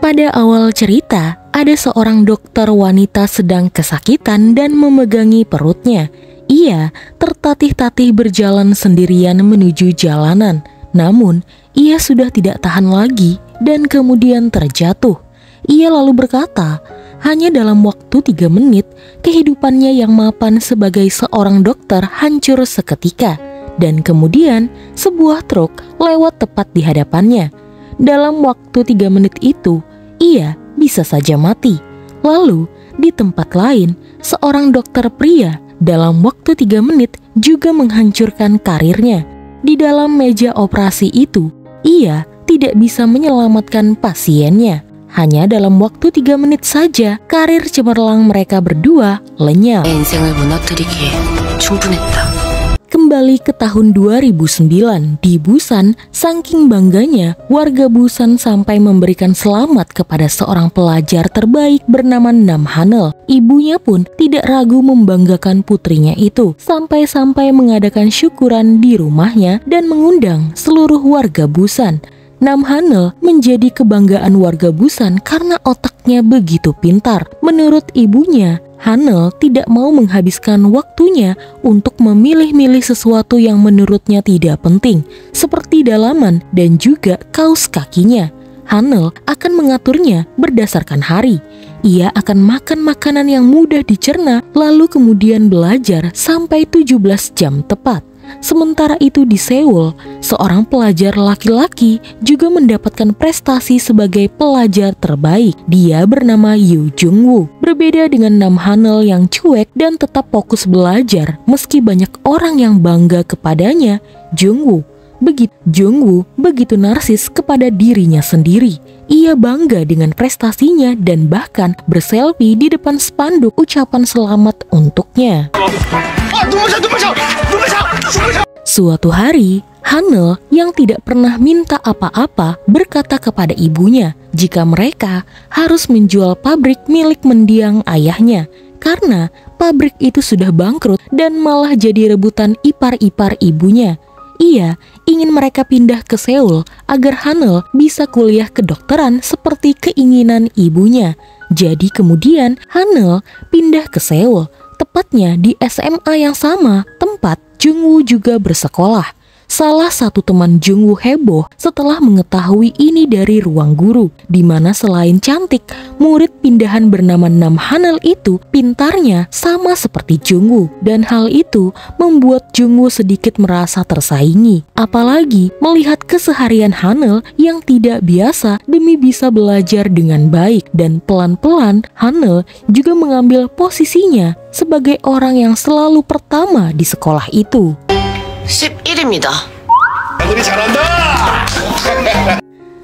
Pada awal cerita, ada seorang dokter wanita sedang kesakitan dan memegangi perutnya. Ia tertatih-tatih berjalan sendirian menuju jalanan. Namun, ia sudah tidak tahan lagi dan kemudian terjatuh. Ia lalu berkata, hanya dalam waktu 3 menit, kehidupannya yang mapan sebagai seorang dokter hancur seketika. Dan kemudian, sebuah truk lewat tepat di hadapannya. Dalam waktu 3 menit itu, ia bisa saja mati. Lalu, di tempat lain, seorang dokter pria dalam waktu 3 menit juga menghancurkan karirnya. Di dalam meja operasi itu, ia tidak bisa menyelamatkan pasiennya. Hanya dalam waktu 3 menit saja, karir cemerlang mereka berdua lenyap. Kembali ke tahun 2009, di Busan, saking bangganya, warga Busan sampai memberikan selamat kepada seorang pelajar terbaik bernama Nam Hanel. Ibunya pun tidak ragu membanggakan putrinya itu, sampai-sampai mengadakan syukuran di rumahnya dan mengundang seluruh warga Busan. Nam Hanel menjadi kebanggaan warga Busan karena otaknya begitu pintar. Menurut ibunya, Hanel tidak mau menghabiskan waktunya untuk memilih-milih sesuatu yang menurutnya tidak penting, seperti dalaman dan juga kaos kakinya. Hanel akan mengaturnya berdasarkan hari. Ia akan makan makanan yang mudah dicerna, lalu kemudian belajar sampai 17 jam tepat. Sementara itu di Seoul, seorang pelajar laki-laki juga mendapatkan prestasi sebagai pelajar terbaik. Dia bernama Yoo Jung-woo. Berbeda dengan Nam Hanel yang cuek dan tetap fokus belajar, meski banyak orang yang bangga kepadanya, Jung-woo begitu narsis kepada dirinya sendiri. Ia bangga dengan prestasinya dan bahkan berselfie di depan spanduk ucapan selamat untuknya. Suatu hari, Hanel yang tidak pernah minta apa-apa berkata kepada ibunya jika mereka harus menjual pabrik milik mendiang ayahnya karena pabrik itu sudah bangkrut dan malah jadi rebutan ipar-ipar ibunya. Ia ingin mereka pindah ke Seoul agar Hanel bisa kuliah kedokteran seperti keinginan ibunya. Jadi kemudian Hanel pindah ke Seoul, tepatnya di SMA yang sama tempat Jung-woo juga bersekolah. Salah satu teman Jung-woo heboh setelah mengetahui ini dari ruang guru, di mana selain cantik, murid pindahan bernama Nam Hanel itu pintarnya sama seperti Jung-woo, dan hal itu membuat Jung-woo sedikit merasa tersaingi. Apalagi melihat keseharian Hanel yang tidak biasa demi bisa belajar dengan baik, dan pelan-pelan Hanel juga mengambil posisinya sebagai orang yang selalu pertama di sekolah itu. 11입니다.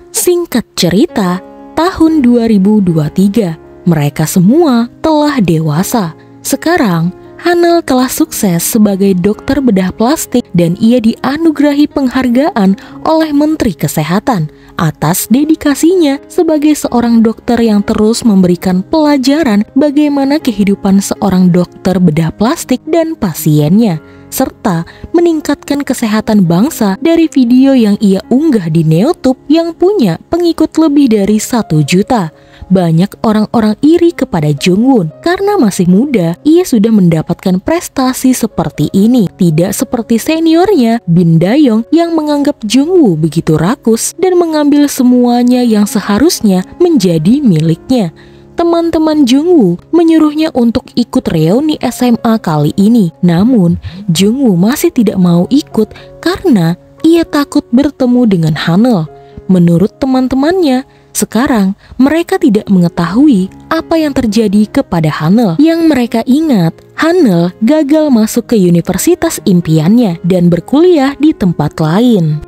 Singkat cerita, tahun 2023, mereka semua telah dewasa. Sekarang, Hanel telah sukses sebagai dokter bedah plastik dan ia dianugerahi penghargaan oleh Menteri Kesehatan atas dedikasinya sebagai seorang dokter yang terus memberikan pelajaran bagaimana kehidupan seorang dokter bedah plastik dan pasiennya, serta meningkatkan kesehatan bangsa dari video yang ia unggah di YouTube yang punya pengikut lebih dari 1 juta. Banyak orang-orang iri kepada Jung-woo karena masih muda, ia sudah mendapatkan prestasi seperti ini. Tidak seperti seniornya, Bin Dayong yang menganggap Jung-woo begitu rakus dan mengambil semuanya yang seharusnya menjadi miliknya. Teman-teman Jung-woo menyuruhnya untuk ikut reuni SMA kali ini. Namun, Jung-woo masih tidak mau ikut karena ia takut bertemu dengan Hanel. Menurut teman-temannya, sekarang mereka tidak mengetahui apa yang terjadi kepada Hanel. Yang mereka ingat, Hanel gagal masuk ke universitas impiannya dan berkuliah di tempat lain.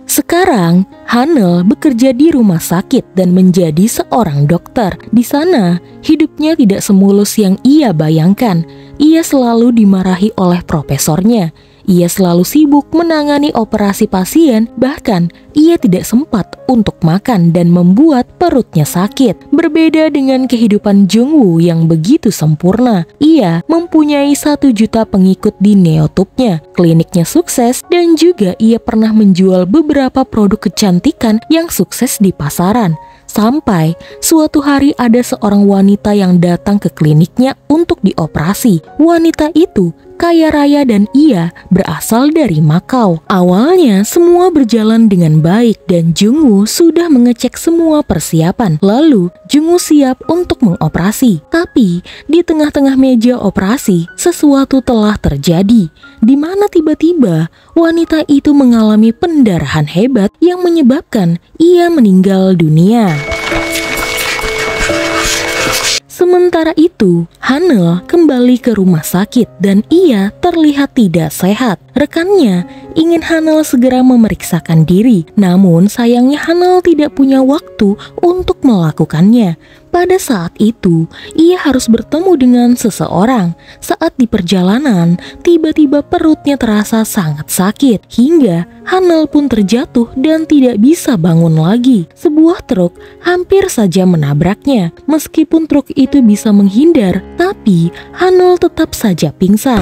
Sekarang, Hanel bekerja di rumah sakit dan menjadi seorang dokter. Di sana, hidupnya tidak semulus yang ia bayangkan. Ia selalu dimarahi oleh profesornya. Ia selalu sibuk menangani operasi pasien, bahkan ia tidak sempat untuk makan dan membuat perutnya sakit. Berbeda dengan kehidupan Jungwoo yang begitu sempurna, ia mempunyai 1 juta pengikut di Neotube-nya. Kliniknya sukses dan juga ia pernah menjual beberapa produk kecantikan yang sukses di pasaran. Sampai suatu hari ada seorang wanita yang datang ke kliniknya untuk dioperasi. Wanita itu kaya raya dan ia berasal dari Makau. Awalnya semua berjalan dengan baik dan Jungwoo sudah mengecek semua persiapan. Lalu Jungwoo siap untuk mengoperasi. Tapi di tengah-tengah meja operasi sesuatu telah terjadi, di mana tiba-tiba wanita itu mengalami pendarahan hebat yang menyebabkan ia meninggal dunia. Sementara itu, Hanel kembali ke rumah sakit dan ia terlihat tidak sehat. Rekannya ingin Hanel segera memeriksakan diri, namun sayangnya Hanel tidak punya waktu untuk melakukannya. Pada saat itu, ia harus bertemu dengan seseorang. Saat di perjalanan, tiba-tiba perutnya terasa sangat sakit, hingga Hanel pun terjatuh dan tidak bisa bangun lagi. Sebuah truk hampir saja menabraknya. Meskipun truk itu bisa menghindar, tapi Hanel tetap saja pingsan.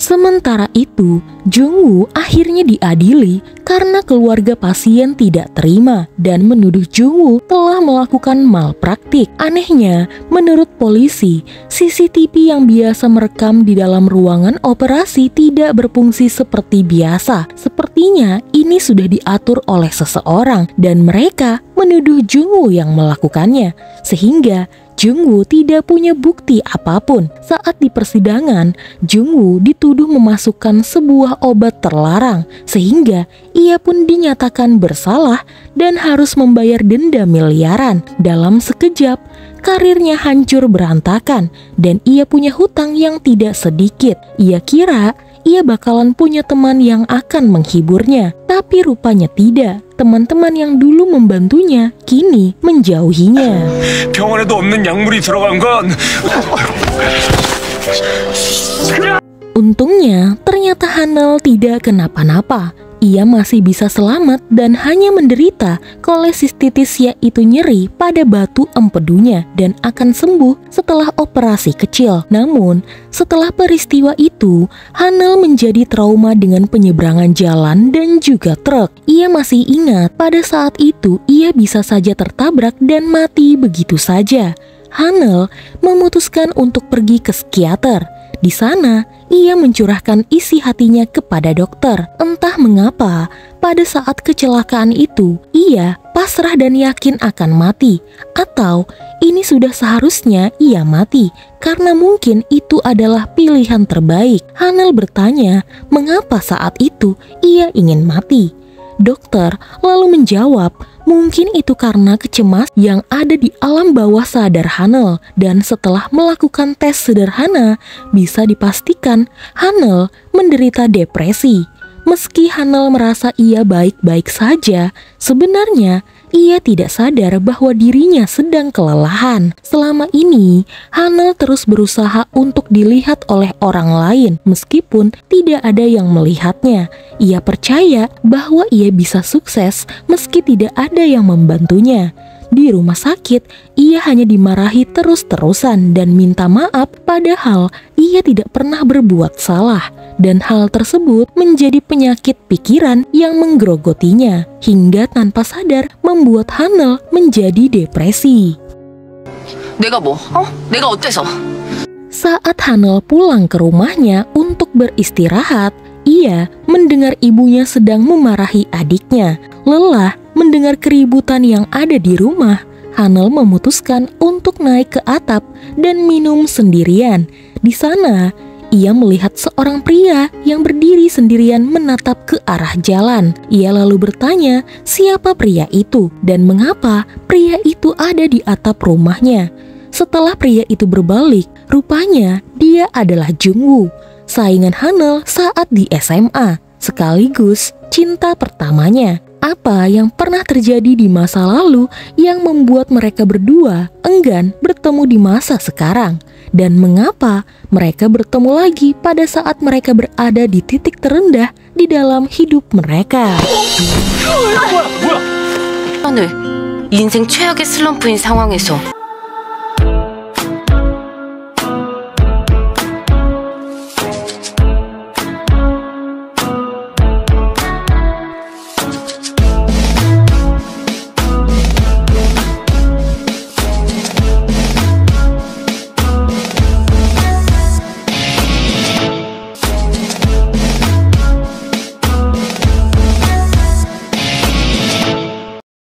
Sementara itu, Jungwoo akhirnya diadili karena keluarga pasien tidak terima dan menuduh Jungwoo telah melakukan malpraktik. Anehnya, menurut polisi, CCTV yang biasa merekam di dalam ruangan operasi tidak berfungsi seperti biasa. Sepertinya ini sudah diatur oleh seseorang dan mereka menuduh Jungwoo yang melakukannya, sehingga Jungwoo tidak punya bukti apapun. Saat di persidangan, Jungwoo dituduh memasukkan sebuah obat terlarang, sehingga ia pun dinyatakan bersalah dan harus membayar denda miliaran. Dalam sekejap, karirnya hancur berantakan dan ia punya hutang yang tidak sedikit. Ia kira ia bakalan punya teman yang akan menghiburnya, tapi rupanya tidak. Teman-teman yang dulu membantunya kini menjauhinya. 병원에도 없는 약물이 들어간 건 Untungnya ternyata Hanel tidak kenapa-napa. Ia masih bisa selamat dan hanya menderita kolesistitis, yaitu nyeri pada batu empedunya, dan akan sembuh setelah operasi kecil. Namun setelah peristiwa itu, Hanel menjadi trauma dengan penyeberangan jalan dan juga truk. Ia masih ingat pada saat itu ia bisa saja tertabrak dan mati begitu saja. Hanel memutuskan untuk pergi ke psikiater. Di sana, ia mencurahkan isi hatinya kepada dokter. Entah mengapa, pada saat kecelakaan itu, ia pasrah dan yakin akan mati. Atau ini sudah seharusnya ia mati, karena mungkin itu adalah pilihan terbaik. Hanel bertanya, mengapa saat itu ia ingin mati? Dokter lalu menjawab, mungkin itu karena kecemasan yang ada di alam bawah sadar Hanel, dan setelah melakukan tes sederhana, bisa dipastikan Hanel menderita depresi. Meski Hanel merasa ia baik-baik saja, sebenarnya ia tidak sadar bahwa dirinya sedang kelelahan. Selama ini, Hanel terus berusaha untuk dilihat oleh orang lain, meskipun tidak ada yang melihatnya. Ia percaya bahwa ia bisa sukses meski tidak ada yang membantunya. Di rumah sakit, ia hanya dimarahi terus-terusan dan minta maaf, padahal ia tidak pernah berbuat salah. Dan hal tersebut menjadi penyakit pikiran yang menggerogotinya, hingga tanpa sadar membuat Hanel menjadi depresi. 내가 뭐? 내가 어때서? Saat Hanel pulang ke rumahnya untuk beristirahat, ia mendengar ibunya sedang memarahi adiknya. Lelah mendengar keributan yang ada di rumah, Hanel memutuskan untuk naik ke atap dan minum sendirian. Di sana, ia melihat seorang pria yang berdiri sendirian menatap ke arah jalan. Ia lalu bertanya siapa pria itu dan mengapa pria itu ada di atap rumahnya. Setelah pria itu berbalik, rupanya dia adalah Jungwoo, saingan Hanel saat di SMA, sekaligus cinta pertamanya. Apa yang pernah terjadi di masa lalu yang membuat mereka berdua enggan bertemu di masa sekarang? Dan mengapa mereka bertemu lagi pada saat mereka berada di titik terendah di dalam hidup mereka? 오늘 인생 최악의 슬럼프인 상황에서